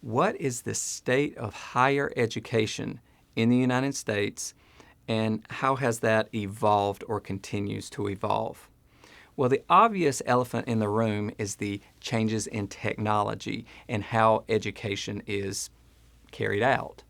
what is the state of higher education in the United States and how has that evolved or continues to evolve? Well, the obvious elephant in the room is the changes in technology and how education is carried out.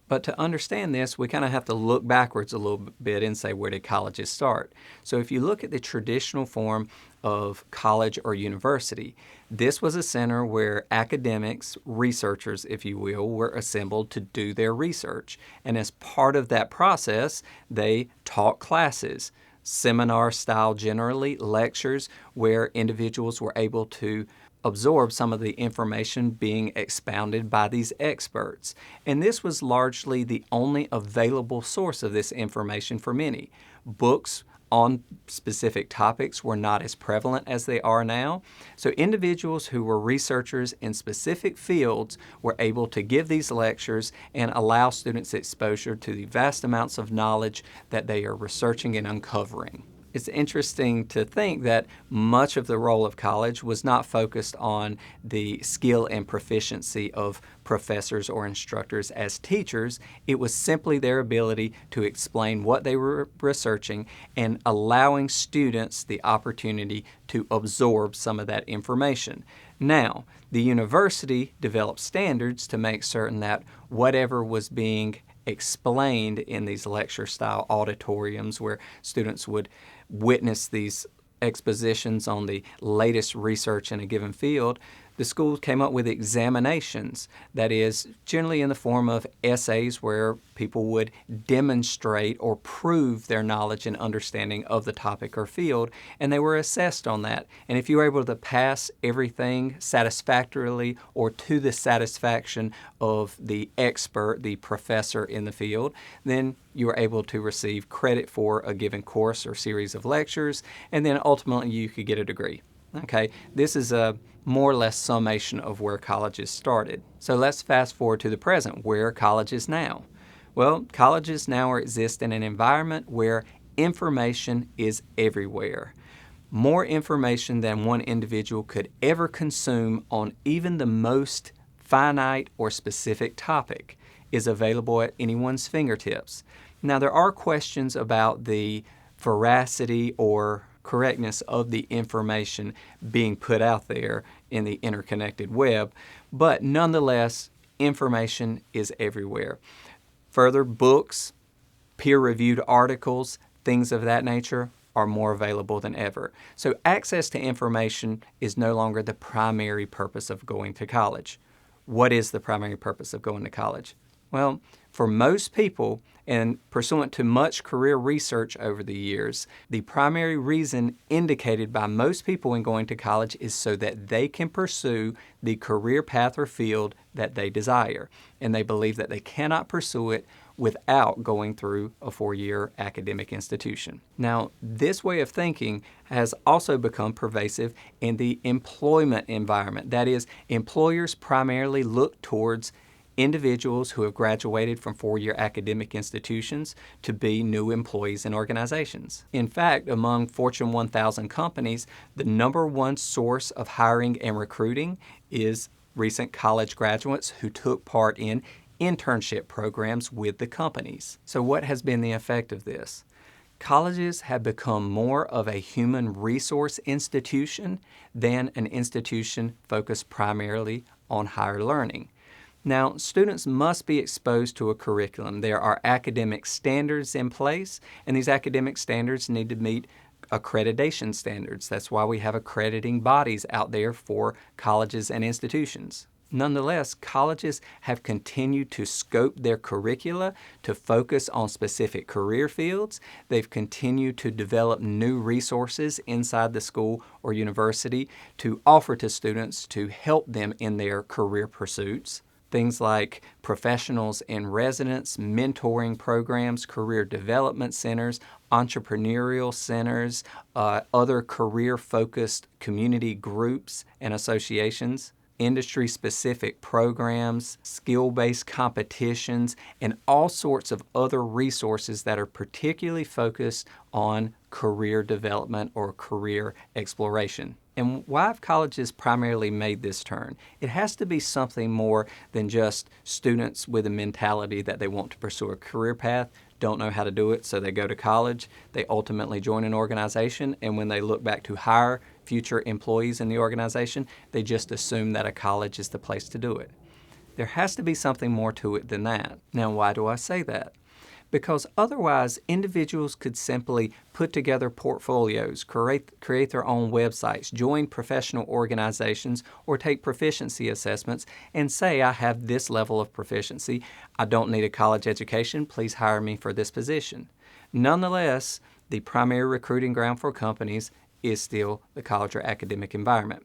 But to understand this, we kind of have to look backwards a little bit and say, where did colleges start? So if you look at the traditional form of college or university, this was a center where academics, researchers, if you will, were assembled to do their research. And as part of that process, they taught classes, seminar style generally, lectures where individuals were able to absorb some of the information being expounded by these experts. And this was largely the only available source of this information for many. Books on specific topics were not as prevalent as they are now. So individuals who were researchers in specific fields were able to give these lectures and allow students exposure to the vast amounts of knowledge that they are researching and uncovering. It's interesting to think that much of the role of college was not focused on the skill and proficiency of professors or instructors as teachers. It was simply their ability to explain what they were researching and allowing students the opportunity to absorb some of that information. Now, the university developed standards to make certain that whatever was being explained in these lecture-style auditoriums where students would witness these expositions on the latest research in a given field, the school came up with examinations, that is, generally in the form of essays where people would demonstrate or prove their knowledge and understanding of the topic or field, and they were assessed on that. And if you were able to pass everything satisfactorily or to the satisfaction of the expert, the professor in the field, then you were able to receive credit for a given course or series of lectures, and then ultimately you could get a degree. Okay, this is a more or less summation of where colleges started. So let's fast forward to the present. Where are colleges now? Well, colleges now exist in an environment where information is everywhere. More information than one individual could ever consume on even the most finite or specific topic is available at anyone's fingertips. Now, there are questions about the veracity or correctness of the information being put out there in the interconnected web, but nonetheless, information is everywhere. Further, books, peer-reviewed articles, things of that nature are more available than ever. So access to information is no longer the primary purpose of going to college. What is the primary purpose of going to college? Well, for most people, and pursuant to much career research over the years, the primary reason indicated by most people in going to college is so that they can pursue the career path or field that they desire. And they believe that they cannot pursue it without going through a 4-year academic institution. Now, this way of thinking has also become pervasive in the employment environment. That is, employers primarily look towards individuals who have graduated from 4-year academic institutions to be new employees in organizations. In fact, among Fortune 1000 companies, the number one source of hiring and recruiting is recent college graduates who took part in internship programs with the companies. So what has been the effect of this? Colleges have become more of a human resource institution than an institution focused primarily on higher learning. Now, students must be exposed to a curriculum. There are academic standards in place, and these academic standards need to meet accreditation standards. That's why we have accrediting bodies out there for colleges and institutions. Nonetheless, colleges have continued to scope their curricula to focus on specific career fields. They've continued to develop new resources inside the school or university to offer to students to help them in their career pursuits. Things like professionals in residence, mentoring programs, career development centers, entrepreneurial centers, other career-focused community groups and associations. industry-specific programs, skill-based competitions, and all sorts of other resources that are particularly focused on career development or career exploration. And why have colleges primarily made this turn? It has to be something more than just students with a mentality that they want to pursue a career path, don't know how to do it, so they go to college, they ultimately join an organization, and when they look back to hire future employees in the organization, they just assume that a college is the place to do it. There has to be something more to it than that. Now, why do I say that? Because otherwise, individuals could simply put together portfolios, create their own websites, join professional organizations, or take proficiency assessments and say, I have this level of proficiency. I don't need a college education. Please hire me for this position. Nonetheless, the primary recruiting ground for companies is still the college or academic environment.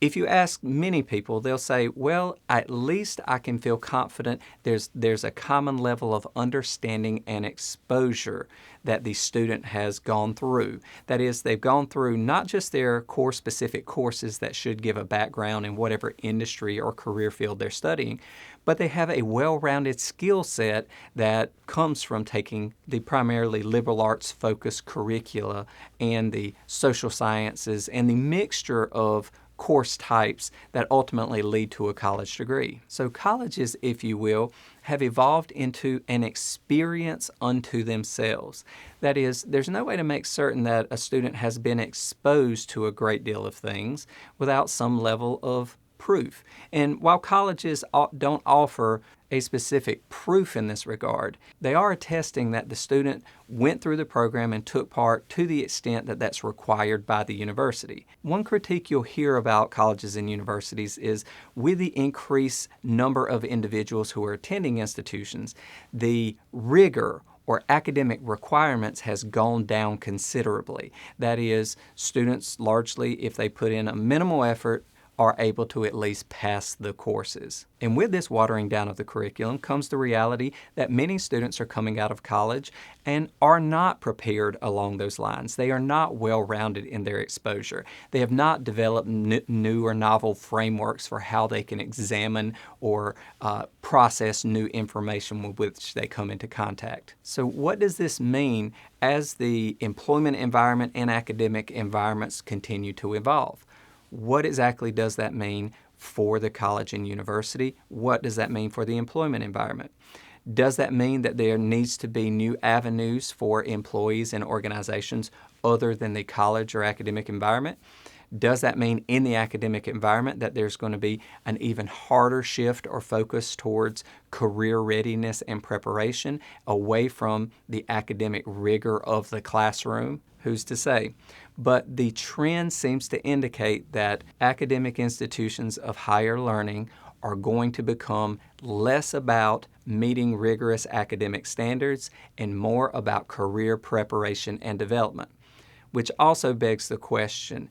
If you ask many people, they'll say, well, at least I can feel confident there's a common level of understanding and exposure that the student has gone through. That is, they've gone through not just their core-specific courses that should give a background in whatever industry or career field they're studying, but they have a well-rounded skill set that comes from taking the primarily liberal arts-focused curricula and the social sciences and the mixture of course types that ultimately lead to a college degree. So colleges, if you will, have evolved into an experience unto themselves. That is, there's no way to make certain that a student has been exposed to a great deal of things without some level of proof. And while colleges don't offer a specific proof in this regard, they are attesting that the student went through the program and took part to the extent that that's required by the university. One critique you'll hear about colleges and universities is with the increased number of individuals who are attending institutions, the rigor or academic requirements has gone down considerably. That is, students largely, if they put in a minimal effort, are able to at least pass the courses. And with this watering down of the curriculum comes the reality that many students are coming out of college and are not prepared along those lines. They are not well-rounded in their exposure. They have not developed new or novel frameworks for how they can examine or process new information with which they come into contact. So what does this mean as the employment environment and academic environments continue to evolve? What exactly does that mean for the college and university? What does that mean for the employment environment? Does that mean that there needs to be new avenues for employees and organizations other than the college or academic environment? Does that mean in the academic environment that there's going to be an even harder shift or focus towards career readiness and preparation away from the academic rigor of the classroom? Who's to say? But the trend seems to indicate that academic institutions of higher learning are going to become less about meeting rigorous academic standards and more about career preparation and development, which also begs the question,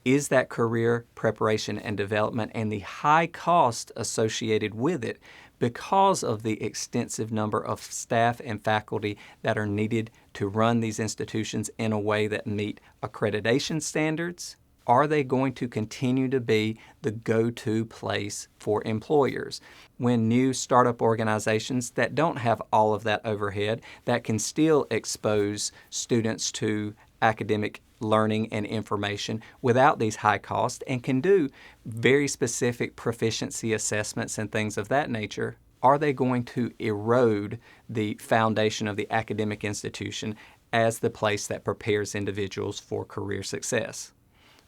is that career preparation and development and the high cost associated with it because of the extensive number of staff and faculty that are needed to run these institutions in a way that meet accreditation standards? Are they going to continue to be the go-to place for employers when new startup organizations that don't have all of that overhead, that can still expose students to academic learning and information without these high costs and can do very specific proficiency assessments and things of that nature, are they going to erode the foundation of the academic institution as the place that prepares individuals for career success?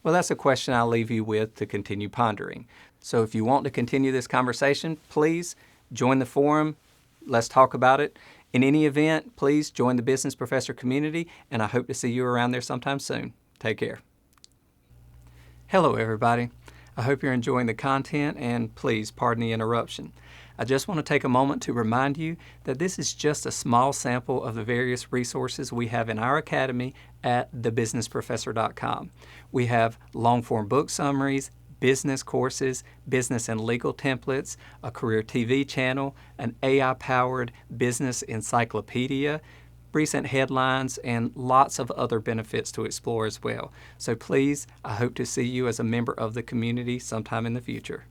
Well, that's a question I'll leave you with to continue pondering. So if you want to continue this conversation, please join the forum. Let's talk about it. In any event, please join the Business Professor community, and I hope to see you around there sometime soon. Take care. Hello, everybody. I hope you're enjoying the content, and please pardon the interruption. I just want to take a moment to remind you that this is just a small sample of the various resources we have in our academy at thebusinessprofessor.com. We have long-form book summaries, business courses, business and legal templates, a career TV channel, an AI-powered business encyclopedia, recent headlines, and lots of other benefits to explore as well. So please, I hope to see you as a member of the community sometime in the future.